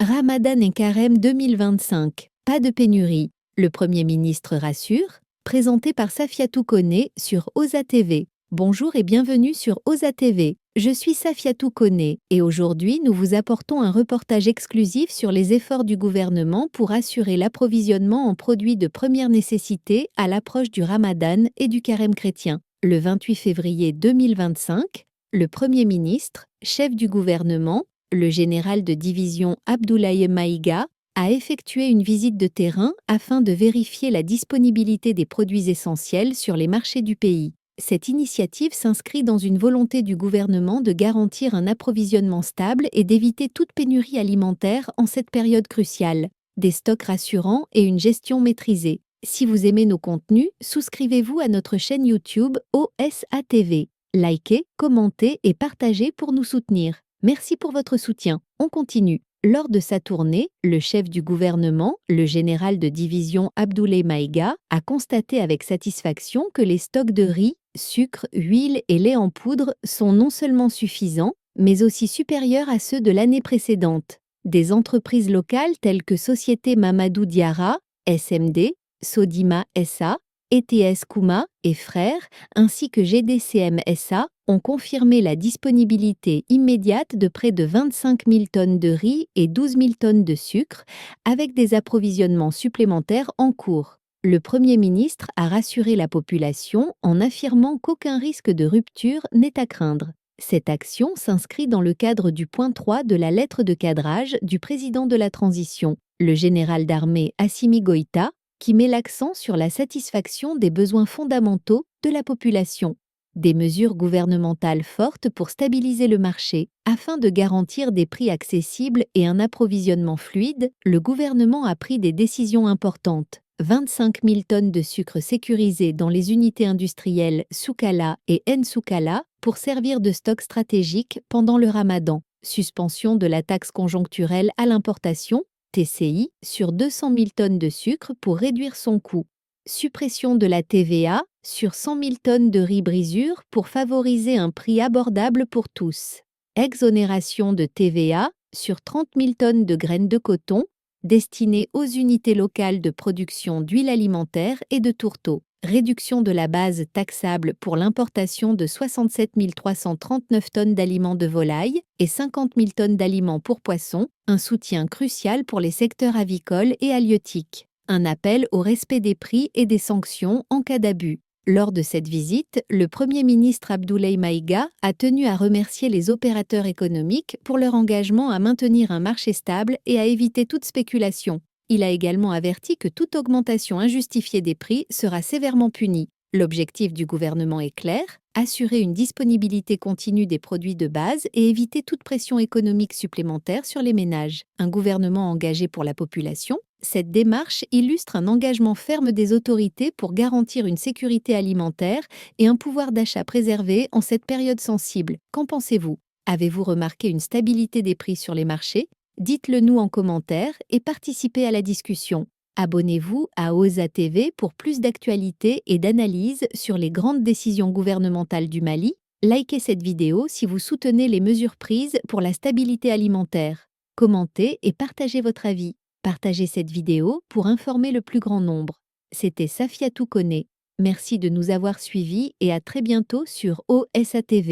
Ramadan et Carême 2025. Pas de pénurie. Le Premier ministre rassure. Présenté par Safiatou Koné sur OSA TV. Bonjour et bienvenue sur OSA TV. Je suis Safiatou Koné et aujourd'hui nous vous apportons un reportage exclusif sur les efforts du gouvernement pour assurer l'approvisionnement en produits de première nécessité à l'approche du Ramadan et du Carême chrétien. Le 28 février 2025, le Premier ministre, chef du gouvernement, le général de division Abdoulaye Maïga, a effectué une visite de terrain afin de vérifier la disponibilité des produits essentiels sur les marchés du pays. Cette initiative s'inscrit dans une volonté du gouvernement de garantir un approvisionnement stable et d'éviter toute pénurie alimentaire en cette période cruciale, des stocks rassurants et une gestion maîtrisée. Si vous aimez nos contenus, souscrivez-vous à notre chaîne YouTube OSA TV. Likez, commentez et partagez pour nous soutenir. Merci pour votre soutien. On continue. Lors de sa tournée, le chef du gouvernement, le général de division Abdoulaye Maïga, a constaté avec satisfaction que les stocks de riz, sucre, huile et lait en poudre sont non seulement suffisants, mais aussi supérieurs à ceux de l'année précédente. Des entreprises locales telles que Société Mamadou Diarra, SMD, Sodima SA, ETS Kouma et Frères, ainsi que GDCM SA, ont confirmé la disponibilité immédiate de près de 25 000 tonnes de riz et 12 000 tonnes de sucre, avec des approvisionnements supplémentaires en cours. Le Premier ministre a rassuré la population en affirmant qu'aucun risque de rupture n'est à craindre. Cette action s'inscrit dans le cadre du point 3 de la lettre de cadrage du président de la transition, le général d'armée Assimi Goïta, qui met l'accent sur la satisfaction des besoins fondamentaux de la population. Des mesures gouvernementales fortes pour stabiliser le marché. Afin de garantir des prix accessibles et un approvisionnement fluide, le gouvernement a pris des décisions importantes. 25 000 tonnes de sucre sécurisées dans les unités industrielles Soukala et Nsoukala pour servir de stock stratégique pendant le Ramadan. Suspension de la taxe conjoncturelle à l'importation, TCI, sur 200 000 tonnes de sucre pour réduire son coût. Suppression de la TVA sur 100 000 tonnes de riz brisure pour favoriser un prix abordable pour tous. Exonération de TVA sur 30 000 tonnes de graines de coton destinées aux unités locales de production d'huile alimentaire et de tourteaux. Réduction de la base taxable pour l'importation de 67 339 tonnes d'aliments de volaille et 50 000 tonnes d'aliments pour poissons, un soutien crucial pour les secteurs avicoles et halieutiques. Un appel au respect des prix et des sanctions en cas d'abus. Lors de cette visite, le Premier ministre Abdoulaye Maïga a tenu à remercier les opérateurs économiques pour leur engagement à maintenir un marché stable et à éviter toute spéculation. Il a également averti que toute augmentation injustifiée des prix sera sévèrement punie. L'objectif du gouvernement est clair, assurer une disponibilité continue des produits de base et éviter toute pression économique supplémentaire sur les ménages. Un gouvernement engagé pour la population, cette démarche illustre un engagement ferme des autorités pour garantir une sécurité alimentaire et un pouvoir d'achat préservé en cette période sensible. Qu'en pensez-vous? Avez-vous remarqué une stabilité des prix sur les marchés? Dites-le nous en commentaire et participez à la discussion. Abonnez-vous à OSA TV pour plus d'actualités et d'analyses sur les grandes décisions gouvernementales du Mali. Likez cette vidéo si vous soutenez les mesures prises pour la stabilité alimentaire. Commentez et partagez votre avis. Partagez cette vidéo pour informer le plus grand nombre. C'était Safiatou Koné. Merci de nous avoir suivis et à très bientôt sur OSA TV.